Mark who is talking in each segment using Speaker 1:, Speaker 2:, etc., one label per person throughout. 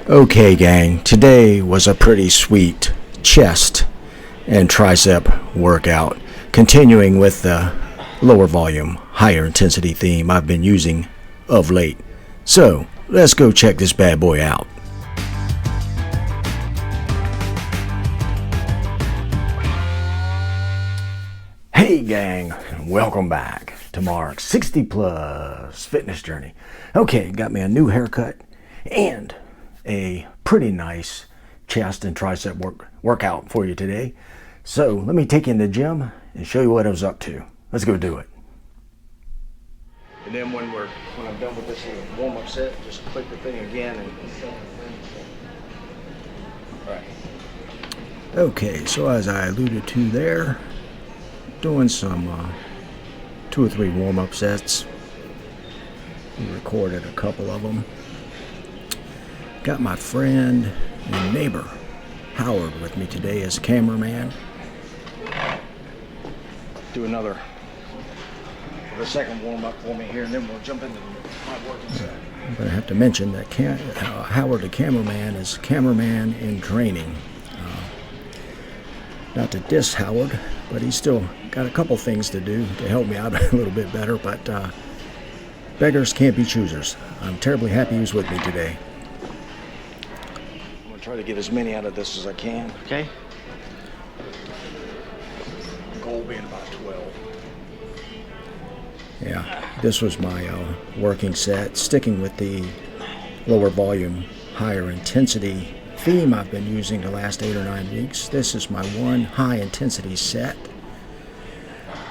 Speaker 1: Okay, gang, today was a pretty sweet chest and tricep workout, continuing with the lower volume, higher intensity theme I've been using of late. So, let's go check this bad boy out. Hey gang, welcome back to Mark's 60 plus fitness journey. Okay, got me a new haircut and a pretty nice chest and tricep workout for you today. So let me take you in the gym and show you what I was up to. Let's go do it. And then when I'm done with this little warm-up set, just click the thing again and all right. Okay, so as I alluded to there, doing some 2 or 3 warm-up sets. We recorded a couple of them. Got my friend and neighbor Howard with me today as cameraman. Do the second warm-up for me here, and then we'll jump into my working set. But I have to mention that Howard, the cameraman, is cameraman in training. Not to diss Howard, but he's still got a couple things to do to help me out a little bit better, but beggars can't be choosers. I'm terribly happy he was with me today. I'm going to try to get as many out of this as I can. Okay. Goal being about 12. Yeah, this was my working set, sticking with the lower volume, higher intensity theme I've been using the last 8 or 9 weeks. This is my one high intensity set.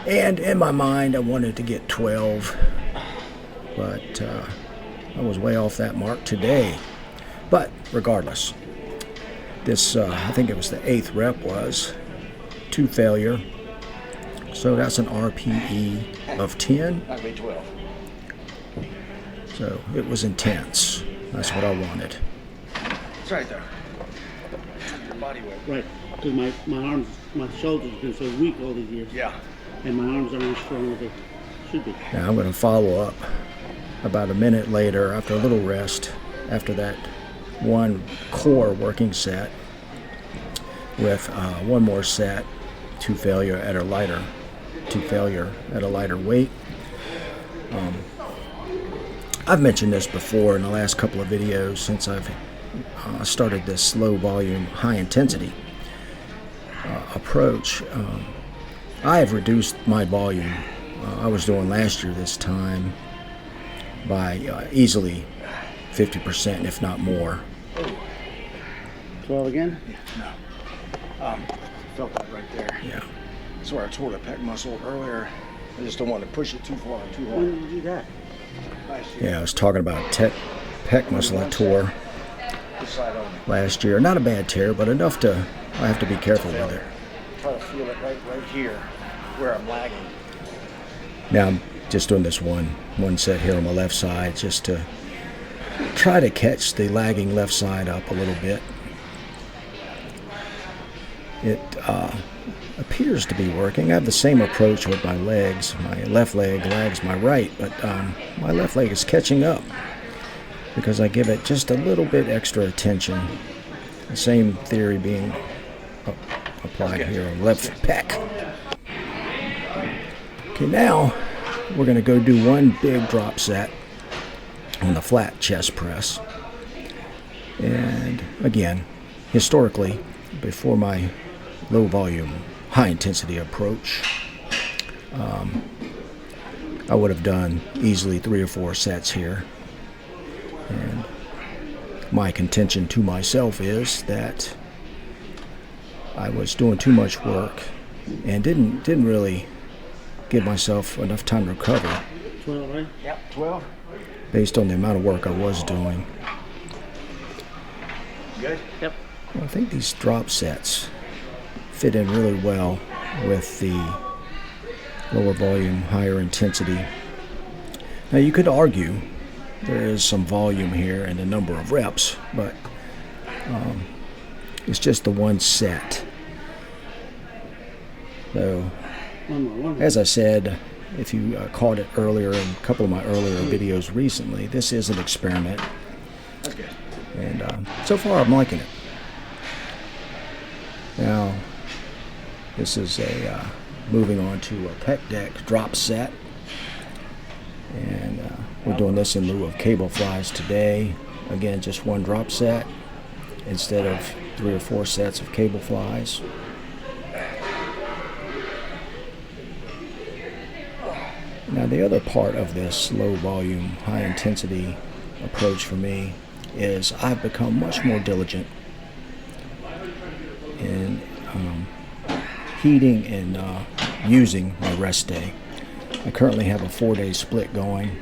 Speaker 1: And in my mind, I wanted to get 12, but I was way off that mark today. But regardless, this, I think it was the 8th rep was 2 failure. So that's an RPE of 10. That'd be 12. So it was intense. That's what I wanted. It's right there. Your body weight.
Speaker 2: Right, because my arms, my shoulders have been so weak all these years.
Speaker 1: Yeah.
Speaker 2: And my arms aren't as strong as they should be.
Speaker 1: Now I'm going to follow up about a minute later after a little rest, after that one core working set, with one more set, 2 failure at a lighter weight. I've mentioned this before in the last couple of videos since I've started this low volume, high intensity approach. I have reduced my volume. I was doing last year this time by easily 50%, if not more.
Speaker 2: 12 again?
Speaker 1: Yeah, no. Felt that right there. Yeah. That's where I tore the pec muscle earlier. I just don't want to push it too far and too hard.
Speaker 2: When did you do that?
Speaker 1: Yeah, I was talking about pec muscle I tore last year. Not a bad tear, but enough to, I have to be careful with it. Try to feel it right here where I'm lagging. Now I'm just doing this one set here on my left side just to try to catch the lagging left side up a little bit. It appears to be working. I have the same approach with my legs. My left leg lags my right, but my left leg is catching up because I give it just a little bit extra attention. The same theory being applied here on left pec. Okay, now we're going to go do one big drop set on the flat chest press. And again, historically, before my low volume, high intensity approach, I would have done easily 3 or 4 sets here. And my contention to myself is that I was doing too much work and didn't really give myself enough time to recover.
Speaker 2: 12, right?
Speaker 1: Yep, 12. Based on the amount of work I was doing. Good? Yep. Well, I think these drop sets fit in really well with the lower volume, higher intensity. Now you could argue there is some volume here and a number of reps, but it's just the one set. So, as I said, if you caught it earlier in a couple of my earlier videos recently, this is an experiment. Okay. And so far I'm liking it. Now, this is a moving on to a pec deck drop set. And we're doing this in lieu of cable flies today. Again, just one drop set instead of 3 or 4 sets of cable flies. Now, the other part of this low volume, high intensity approach for me is I've become much more diligent in heating and using my rest day. I currently have a 4-day split going,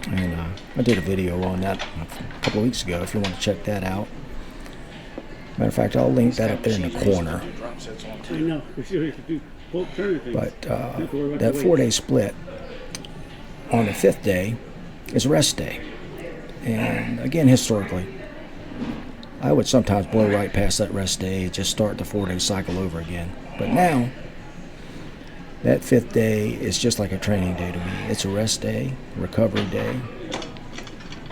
Speaker 1: and I did a video on that a couple of weeks ago if you want to check that out. Matter of fact, I'll link that up there in the corner.
Speaker 2: I know.
Speaker 1: But that 4-day split, on the 5th day is rest day. And again, historically, I would sometimes blow right past that rest day and just start the 4-day cycle over again. But now, that 5th day is just like a training day to me. It's a rest day, recovery day,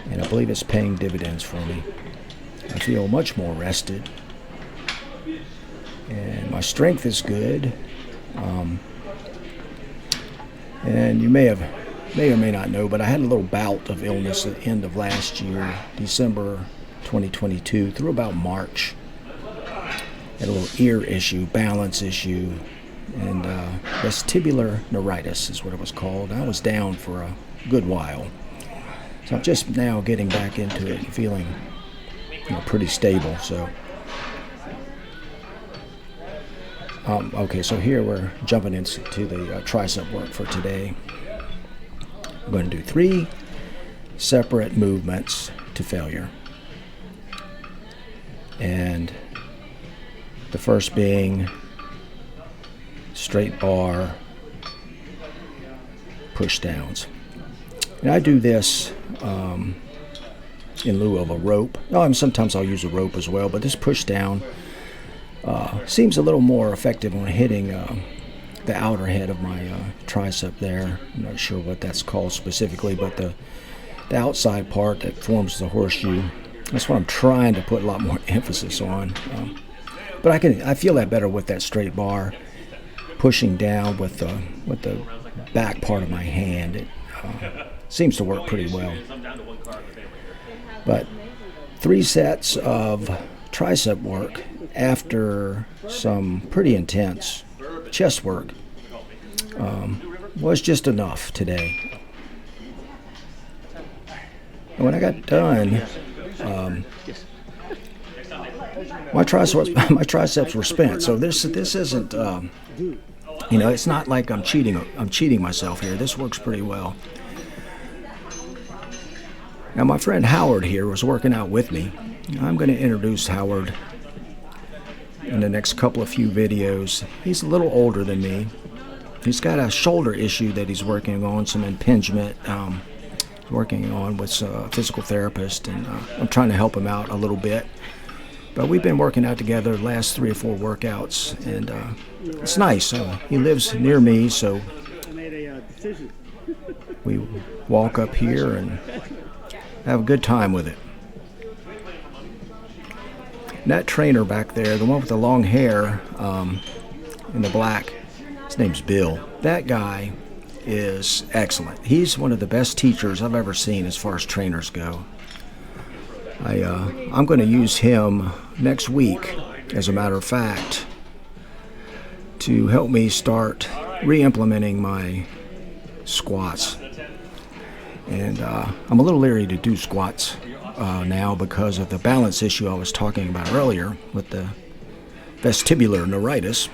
Speaker 1: and I believe it's paying dividends for me. I feel much more rested, and my strength is good. And you may or may not know, but I had a little bout of illness at the end of last year, December 2022, through about March. Had a little ear issue, balance issue, and vestibular neuritis is what it was called. I was down for a good while. So I'm just now getting back into it and feeling pretty stable. So okay, so here we're jumping into the tricep work for today. I'm going to do 3 separate movements to failure. And the first being straight bar push downs. And I do this in lieu of a rope. Sometimes I'll use a rope as well, but this push down seems a little more effective on hitting the outer head of my tricep there. I'm not sure what that's called specifically, but the outside part that forms the horseshoe, that's what I'm trying to put a lot more emphasis on. But I feel that better with that straight bar, pushing down with the back part of my hand. It seems to work pretty well. But 3 sets of tricep work after some pretty intense chest work was just enough today. And when I got done, my triceps were spent. So this isn't it's not like I'm cheating myself here. This works pretty well. Now my friend Howard here was working out with me. I'm going to introduce Howard in the next few videos. He's a little older than me. He's got a shoulder issue that he's working on, some impingement, working on with a physical therapist, and I'm trying to help him out a little bit. But we've been working out together the last 3 or 4 workouts, and it's nice. He lives near me, so we walk up here and have a good time with it. And that trainer back there, the one with the long hair in the black, his name's Bill. That guy is excellent. He's one of the best teachers I've ever seen as far as trainers go. I'm going to use him next week, as a matter of fact, to help me start re-implementing my squats. And I'm a little leery to do squats now because of the balance issue I was talking about earlier with the vestibular neuritis.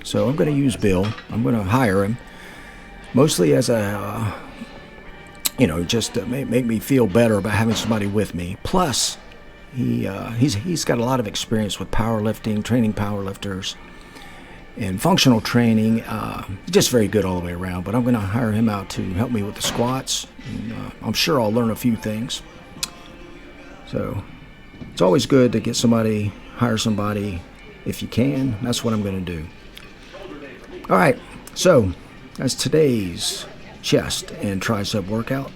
Speaker 1: So I'm going to use Bill. I'm going to hire him, mostly as a just to make me feel better about having somebody with me. Plus, he's got a lot of experience with powerlifting, training powerlifters, and functional training. Just very good all the way around. But I'm going to hire him out to help me with the squats. And, I'm sure I'll learn a few things. So it's always good to hire somebody if you can. That's what I'm going to do. All right, so that's today's chest and tricep workout.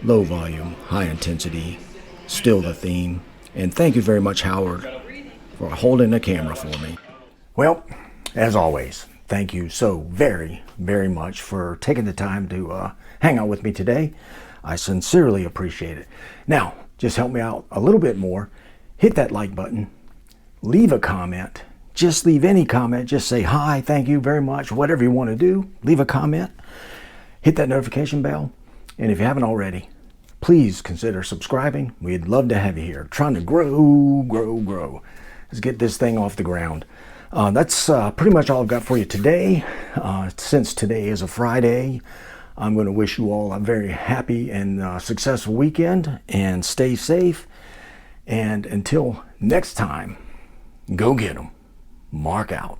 Speaker 1: Low volume, high intensity still the theme. And thank you very much, Howard, for holding the camera for me. Well, as always, thank you so very, very much for taking the time to hang out with me today. I sincerely appreciate it. Now, just help me out a little bit more. Hit that like button. Leave a comment. Just leave any comment. Just say hi, thank you very much, whatever you want to do. Leave a comment. Hit that notification bell. And if you haven't already, please consider subscribing. We'd love to have you here. Trying to grow. Let's get this thing off the ground. That's pretty much all I've got for you today. Since today is a Friday, I'm going to wish you all a very happy and successful weekend, and stay safe. And until next time, go get 'em. Mark out.